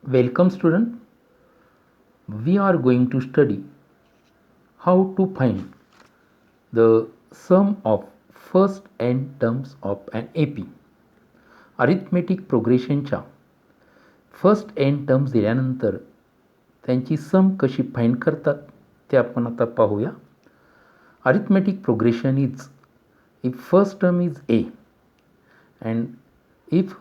Welcome student. We are going to study how to find the sum of first n terms of an AP. Arithmetic प्रोग्रेशनच्या first n terms दिल्यानंतर त्यांची सम कशी find करतात ते आपण आता पाहूया. Arithmetic progression is if first term is a and if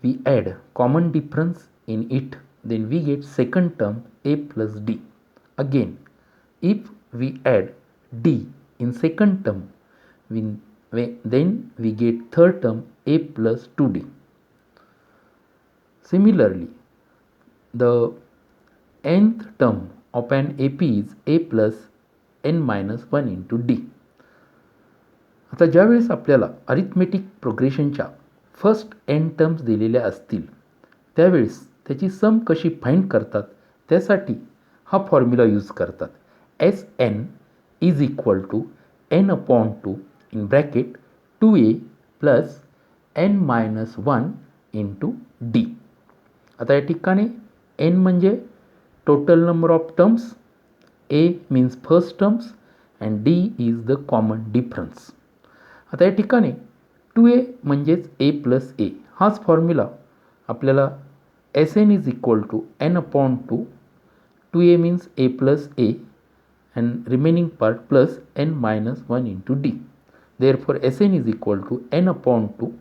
we add common difference in it, then we get second term a plus d. Again, if we add d in second term, then we get third term a plus 2d. Similarly, the nth term of an AP is a plus n minus 1 into d. आता ज्यावेळेस आपल्याला arithmetic प्रोग्रेशनच्या first n terms दिलेल्या असतील त्यावेळेस त्याची सम कशी find करतात त्यासाठी हा फॉर्म्युला यूज करतात. S N is equal to n upon 2 in bracket 2a plus n minus 1 into D. आता या ठिकाणी n म्हणजे total number of terms, a means first terms and d is the common difference. आता या ठिकाणी 2a म्हणजेच a plus a हाच formula आपल्याला S N is equal to n upon 2, 2a means a plus a and remaining part plus n minus 1 into d. Therefore, Sn is equal to n upon 2.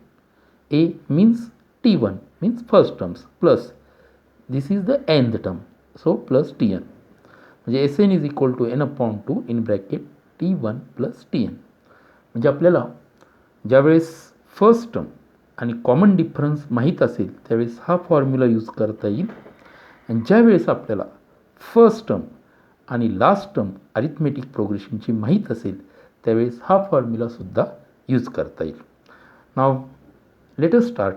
A means t1 means first terms plus this is the nth term, so plus tn. म्हणजे Sn is equal to n upon 2 in bracket t1 plus tn. म्हणजे आपल्याला ज्यावेळेस first term आणि common difference माहीत असेल त्यावेळेस हा formula use करता येईल. आणि ज्यावेळेस आपल्याला फर्स्ट टर्म आणि लास्ट टर्म अरिथमेटिक प्रोग्रेशनची माहीत असेल त्यावेळेस हा फॉर्म्युलासुद्धा यूज करता येईल. Now let us start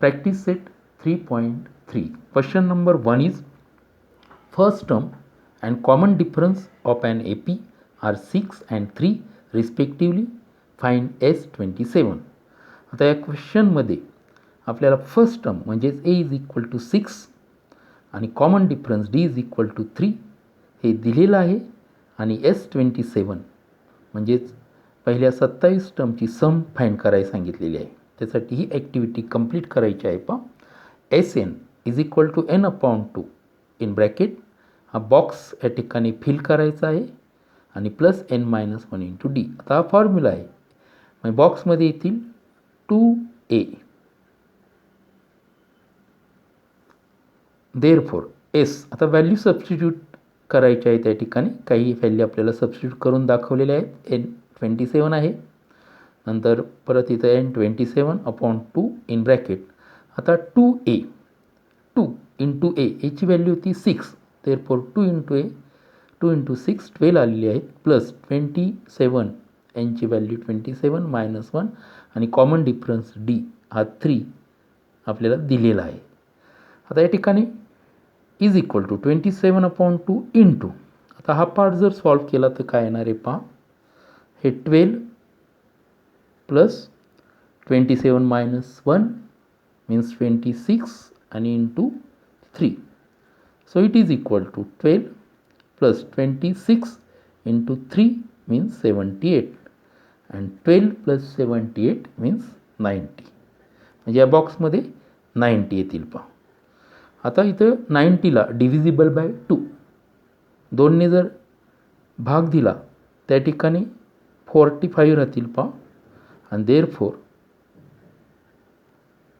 practice set 3.3. Question number 1 is first term and common difference of an AP are 6 and 3 respectively. Find S27. आता या क्वेश्चनमध्ये आपल्याला फर्स्ट टर्म म्हणजेच a इज इक्वल टू 6 आणि common difference d is equal to 3 हे दिलेलं आहे आणि S27 म्हणजेच पहिल्या 27 टर्मची सम फाइंड करायला सांगितलेली आहे. त्यासाठी ही ॲक्टिव्हिटी कंप्लीट करायची आहे. पहा, S N is equal to n upon 2 in bracket हा बॉक्स या ठिकाणी फिल करायचा आहे आणि plus n minus 1 into D. आता हा फॉर्म्युला आहे. मग बॉक्समध्ये येतील 2a. देअरफॉर एस आता व्हॅल्यू सबस्टिट्यूट करायचे आहे. त्या ठिकाणी काही व्हॅल्यू आपल्याला सबस्टिट्यूट करून दाखवलेल्या आहेत. n27 आहे, नंतर परत इथं n27 अपॉन 2 इन ब्रॅकेट. आता 2a 2 इंटू ए याची व्हॅल्यू होती 6. देअरफॉर 2 इंटू ए 2 इंटू 6 12 आलेली आहेत प्लस 27 यांची व्हॅल्यू 27 मायनस 1 आणि कॉमन डिफरन्स डी हा 3 आपल्याला दिलेला आहे. आता या ठिकाणी is equal to 27 upon 2 into. आता हा पार्ट जर सॉल्व केला तर काय येणार आहे पहा, हे 12 प्लस 27 मायनस 1 मीन्स 26 आणि into 3. So it is equal to 12 plus 26 into 3 means 78 and 12 plus 78 means 90. म्हणजे या बॉक्समध्ये 90 येतील पहा. आता इथं 90ला डिव्हिजिबल बाय 2 2ने जर भाग दिला त्या ठिकाणी 45 राहतील पहा. आणि देअरफॉर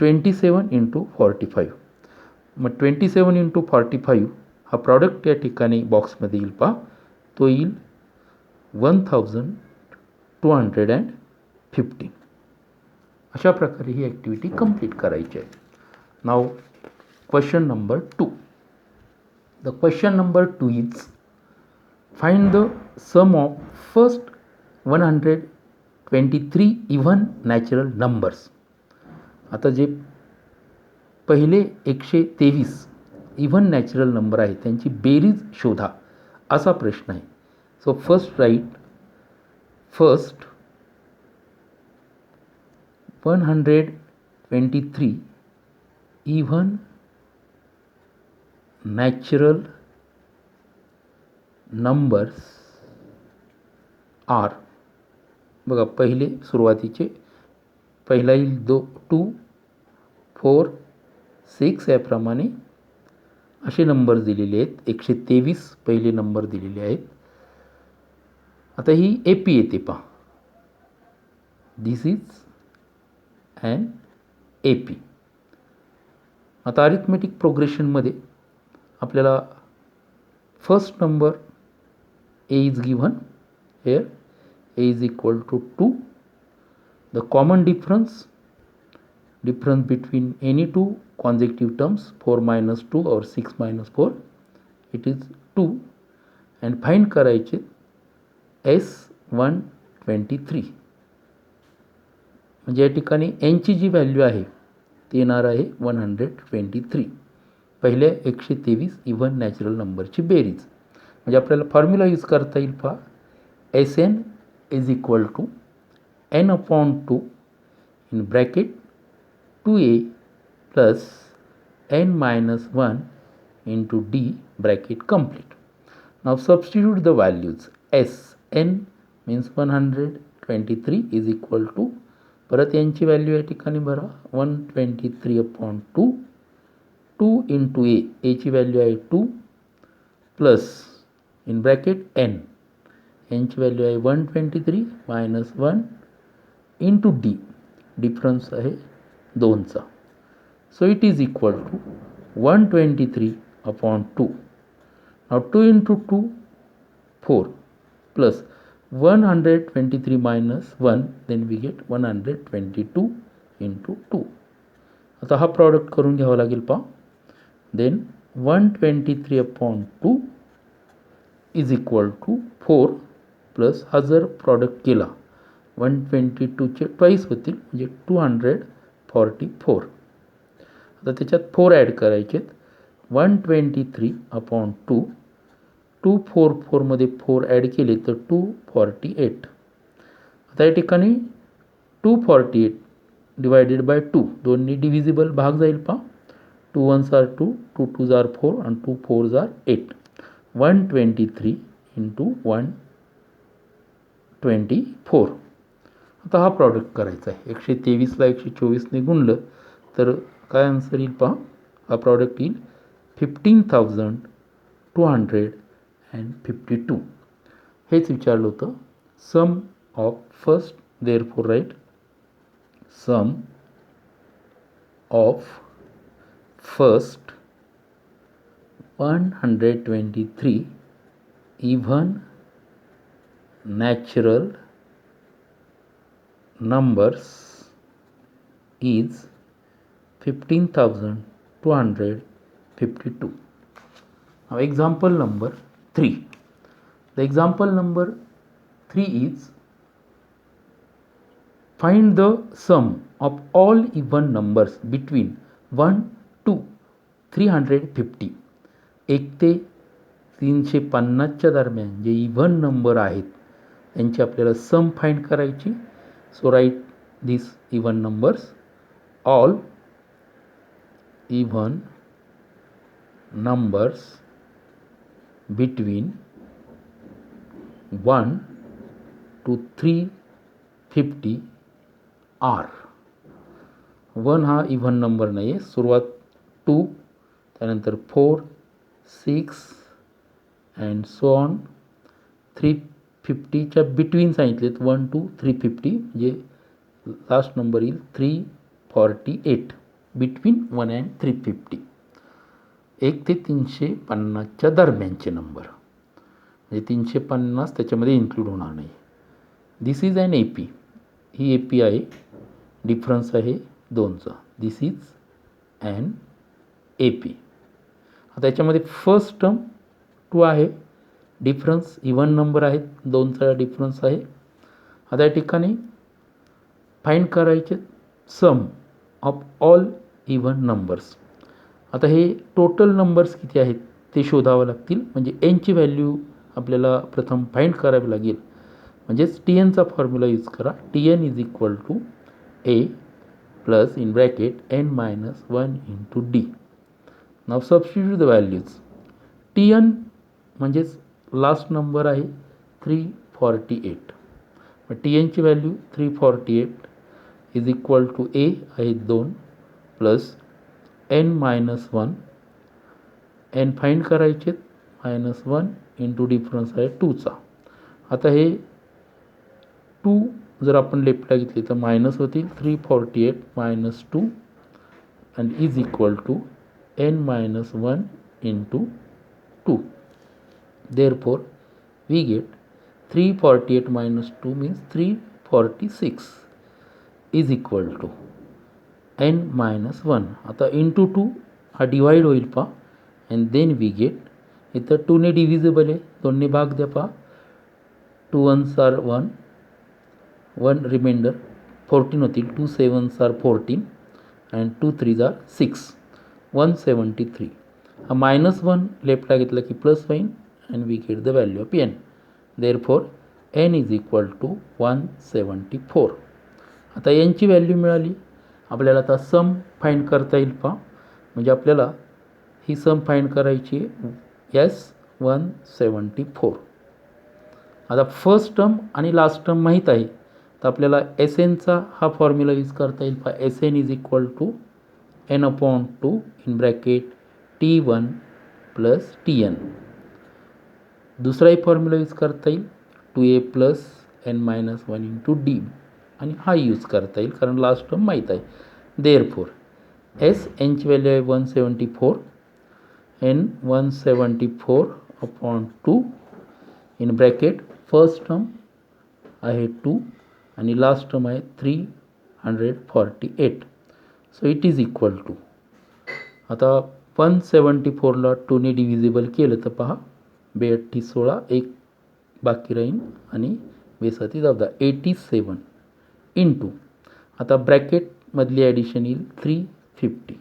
27 इंटू 45. मग 27 इंटू 45 हा प्रॉडक्ट या ठिकाणी बॉक्समध्ये येईल पहा. तो येईल 1215. अशा प्रकारे ही ॲक्टिव्हिटी कंप्लीट करायची आहे. नाव question number 2. The question number 2 is find the sum of first 123 even natural numbers. आता जे पहिले 123 इव्हन नॅचरल नंबर आहेत त्यांची बेरीज शोधा असा प्रश्न आहे. So first write first 123 even natural numbers are, बघा पहिले सुरुवातीचे पहिला येईल 2, 4, 6 याप्रमाणे असे नंबर दिलेले आहेत. 123 पहिले नंबर दिलेले आहेत. आता ही ए पी येते पहा, दिस इज ॲन ए पी. आता अरिथमेटिक प्रोग्रेशनमध्ये आपल्याला first number A is given here, a is equal to 2. The common difference between any two consecutive terms, 4 minus 2 or 6 minus 4, it is 2. and find करायचे S123, म्हणजे या ठिकाणी n ची जी value आहे ती येणार आहे 123. पहिल्या 123 इव्हन नॅचरल नंबरची बेरीज. म्हणजे आपल्याला फॉर्म्युला यूज करता येईल पहा, Sn is equal to n upon 2 in bracket 2a plus n minus 1 into d bracket complete. Now substitute the values. Sn means 123 is equal to, परत यांची व्हॅल्यू या ठिकाणी भरा, 123 upon 2, 2 into a, a ची value आहे 2 plus in bracket n, यांची value आहे 123 minus 1 into d, difference आहे 2चा. So it is equal to 123 upon 2. Now 2 into 2 4 plus 123 minus 1, then we get 122 into 2. आता हा प्रॉडक्ट करून घ्यावा लागेल पहा. Then 123 upon 2 is equal to 4 plus हा जर प्रॉडक्ट केला 122चे ट्वाईस होतील, म्हणजे 244. आता त्याच्यात 4 ॲड करायचे आहेत. 123 अपॉन 2, 244मध्ये 4 ॲड केले तर 248. आता या ठिकाणी 248 डिवायडेड बाय 2, दोन्ही डिव्हिजिबल भाग जाईल पहा. 2 1s are 2, 2 2s are 4 आणि 2 4s are 8. 123 इंटू 124. आता हा प्रॉडक्ट करायचा आहे. 123ला 124ने गुणलं तर काय आन्सर येईल पहा. हा प्रॉडक्ट येईल 15,252. हेच विचारलं होतं. Sum of first, therefore write sum of first 123 even natural numbers is 15,252. Now example number 3. The example number 3 is, find the sum of all even numbers between 1 to 350. 1 ते 350च्या दरम्यान जे इव्हन नंबर आहेत त्यांची आपल्याला सम फाइंड करायची. So write this even numbers. All even numbers between 1 to 350 are. 1 हा even number नाही आहे. सुरुवात 2, त्यानंतर 4, 6 अँड सो ऑन. 350च्या बिटवीन सांगितलेत, 1 to 350, म्हणजे लास्ट नंबर येईल 348. बिटवीन 1 and 350, 1 ते 350च्या दरम्यानचे नंबर, म्हणजे 350 त्याच्यामध्ये इन्क्लूड होणार नाही. This is an A P. ही ए पी आहे. डिफरन्स आहे 2चा. This is an A P. आता याच्यामध्ये फर्स्ट टर्म 2 आहे. डिफरन्स इव्हन नंबर आहेत, 2चा डिफरन्स आहे. आता या ठिकाणी फाइंड करायचे सम ऑफ ऑल इव्हन नंबर्स. आता हे टोटल नंबर्स किती आहेत ते शोधावं लागतील. म्हणजे एनची व्हॅल्यू आपल्याला प्रथम फाइंड करावी लागेल. म्हणजेच टी एनचा फॉर्म्युला यूज करा. T N is equal to a plus in bracket n-1 into d. Now substitute the values. TN म्हणजेच लास्ट नंबर आहे 348. मग TNची value 348 is equal to A आहे 2 प्लस n-1. n फाइंड करायचे, -1 into difference आहे 2चा. आता हे 2 जर आपण लेफ्टला घेतली तर मायनस होतील. 348 minus 2 and is equal to n-1 into 2. Therefore, we get 348 minus 2 means 346 is equal to n-1. आता into 2 हा डिवाइड होईल पहा, and then we get इथं 2 ने डिव्हिजिबल आहे, 2 ने भाग द्या पहा. 2 1s are 1, 1 रिमाइंडर 14 होतील. 2 7s are 14 and 2 3s are 6, 173. हा -1 लेफ्टला घेतला की प्लस होईल and we get the value of n. Therefore, n is equal to 174. आता n ची व्हॅल्यू मिळाली. आपल्याला आता सम फाइंड करता येईल पहा. म्हणजे आपल्याला ही सम फाइंड करायची S174. आता फर्स्ट टर्म आणि लास्ट टर्म माहीत आहे, तर आपल्याला SNचा हा फॉर्म्युला यूज करता येईल पहा. SN is equal to n/2 in bracket T1 plus TN. दुसराही फॉर्म्युला यूज करता येईल 2A plus n-1 into D, आणि हा यूज करता येईल कारण लास्ट टर्म माहीत आहे. देअरफोर SNची व्हॅल्यू आहे 174, n174/2 in bracket first term आहे 2 आणि लास्ट टर्म आहे 348. So it is equal to, आता 174ला 2 ने डिव्हिजिबल केलं तर पहा 2 16, 1 बाकी राहील आणि 2 14 87 इंटू, आता ब्रॅकेटमधली ॲडिशन येईल 350.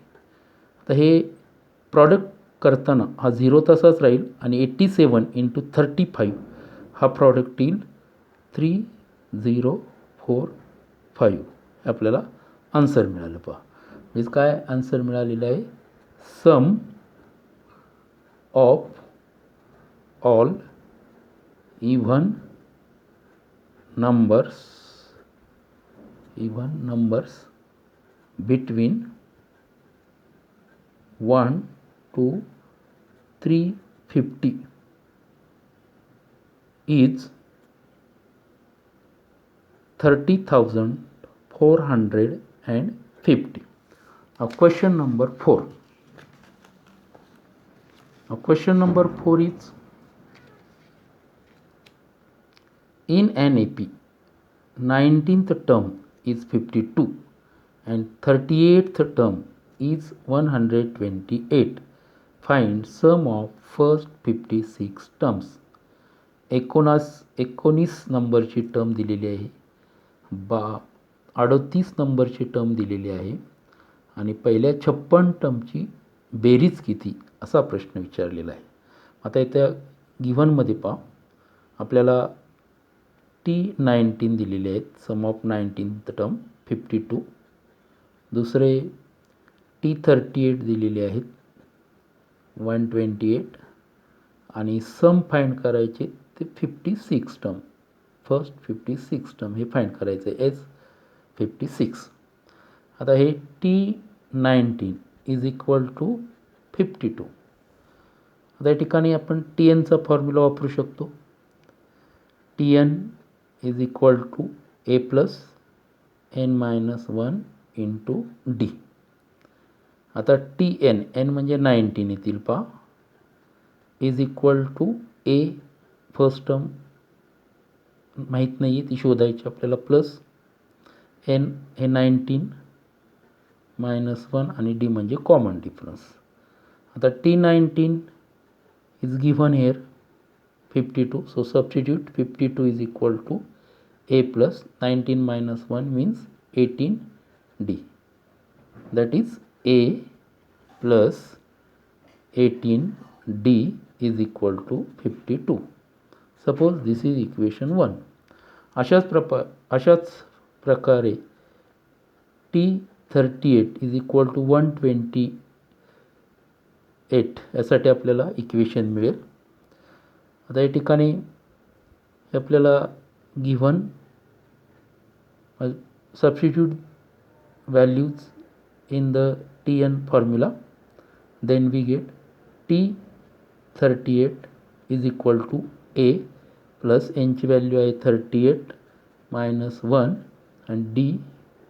आता हे प्रॉडक्ट करताना हा 0 तसाच राहील आणि 87 इंटू 35 हा प्रॉडक्ट येईल 3045. आपल्याला आन्सर मिळालं पहा. म्हणजे काय आन्सर मिळालेलं आहे, sum of all even numbers between 1 to 350 is 30,450. Now question number 4. Now question number 4 is, in an AP 19th term is 52 and 38th term is 128. Find sum of first 56 terms. 19 नंबरची term दिलेली आहे, 38 नंबरची term दिलेली आहे आणि पहिल्या 56 टर्मची बेरीज किती असा प्रश्न विचारलेला आहे. आता इथे गिव्हनमध्ये पहा, आपल्याला T19 दिलेले आहेत, सम ऑफ 19th टर्म 52. दुसरे T38 दिलेले आहेत 128 आणि सम फाइंड करायचे ते 56 टर्म, फर्स्ट 56 टर्म हे फाइंड करायचं आहे S56. आता हे T19 इज इक्वल टू 52. आता या ठिकाणी आपण TNचा फॉर्म्युला वापरू शकतो. TN is equal to A plus n-1 into D. आता TN, n म्हणजे 19 येतील पहा, is equal to A first term माहीत नाही आहे ती शोधायची आपल्याला, प्लस n हे 19 -1 आणि D म्हणजे कॉमन डिफरन्स. आता T19 is given here 52, so substitute 52 is equal to A plus 19 - 1 means 18D. That is A plus 18D is equal to 52. Suppose this is equation 1. अशाच प्रकारे T38 इज इक्वल टू 128 8 यासाठी आपल्याला equation मिळेल. आता या ठिकाणी आपल्याला given substitute values in the Tn formula, then we get T38 is equal to A plus n ची व्हॅल्यू आहे 38 minus 1 and D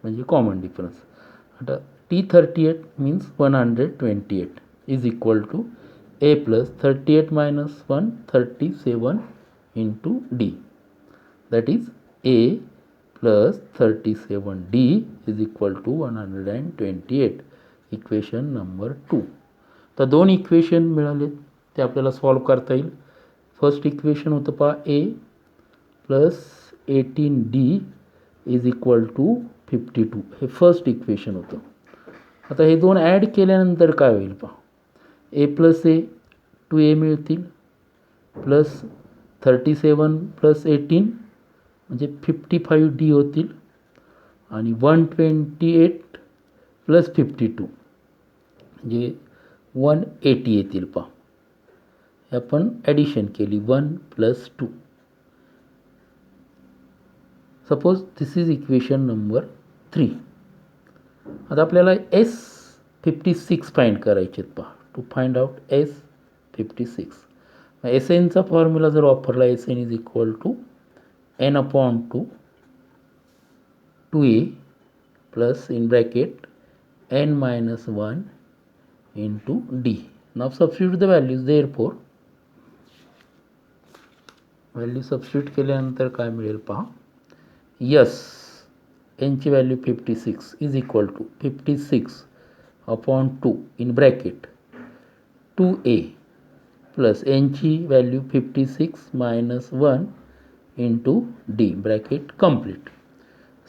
म्हणजे कॉमन डिफरन्स. आता T38 means 128 is equal to A plus 38 minus 1 37 into D, that is A plus 37D is equal to 128. Equation number 2. तर दोन equation मिळाले ते आपल्याला solve करता येईल. फर्स्ट इक्वेशन होतं पहा A plus 18D is equal to 52. हे फर्स्ट इक्वेशन होतं. आता हे दोन ॲड केल्यानंतर काय होईल पहा. A प्लस A 2A मिळतील प्लस 37 प्लस 18 म्हणजे 55D होतील आणि 128 प्लस 52 म्हणजे 180 येतील पहा. आपण ॲडिशन केली 1 plus 2. Suppose this is equation number 3. आता आपल्याला S56 फाइंड करायचे आहेत पहा. To find out S56 S एनचा फॉर्म्युला जर वापरला S N is equal to n upon 2a plus in bracket n minus 1 into d. Now substitute the values. Therefore value substitute केल्यानंतर काय मिळेल पहा. यस n ची value 56 is equal to 56 upon 2 in bracket 2a plus n ची value 56 minus 1 into d bracket complete.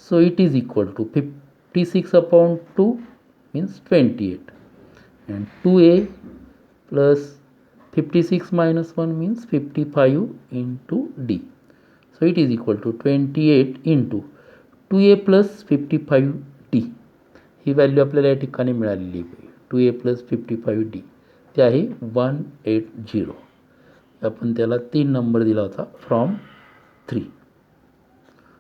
So it is equal to 56 upon 2 means 28 and 2a plus 56 minus 1 means 55 into d. So it is equal to 28 into 2a plus 55d. He value आपल्याला या ठिकाणी मिळालेली आहे. 2a plus 55d ते आहे 180. आपण त्याला 3 number दिला होता फ्रॉम 3.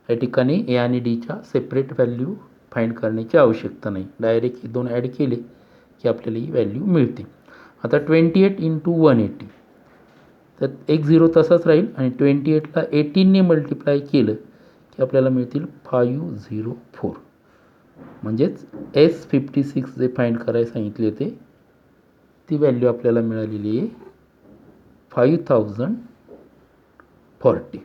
या ठिकाणी ए आणि डीच्या सेपरेट व्हॅल्यू फाइंड करण्याची आवश्यकता नाही. डायरेक्ट दोन ॲड केले की आपल्याला ही व्हॅल्यू मिळते. आता 28 इंटू 180 तर एक 0 तसाच राहील आणि 28ला 18ने मल्टिप्लाय केलं की आपल्याला मिळतील 504. म्हणजेच S56 जे फाइंड करायला सांगितले होते ती व्हॅल्यू आपल्याला मिळालेली आहे 5040.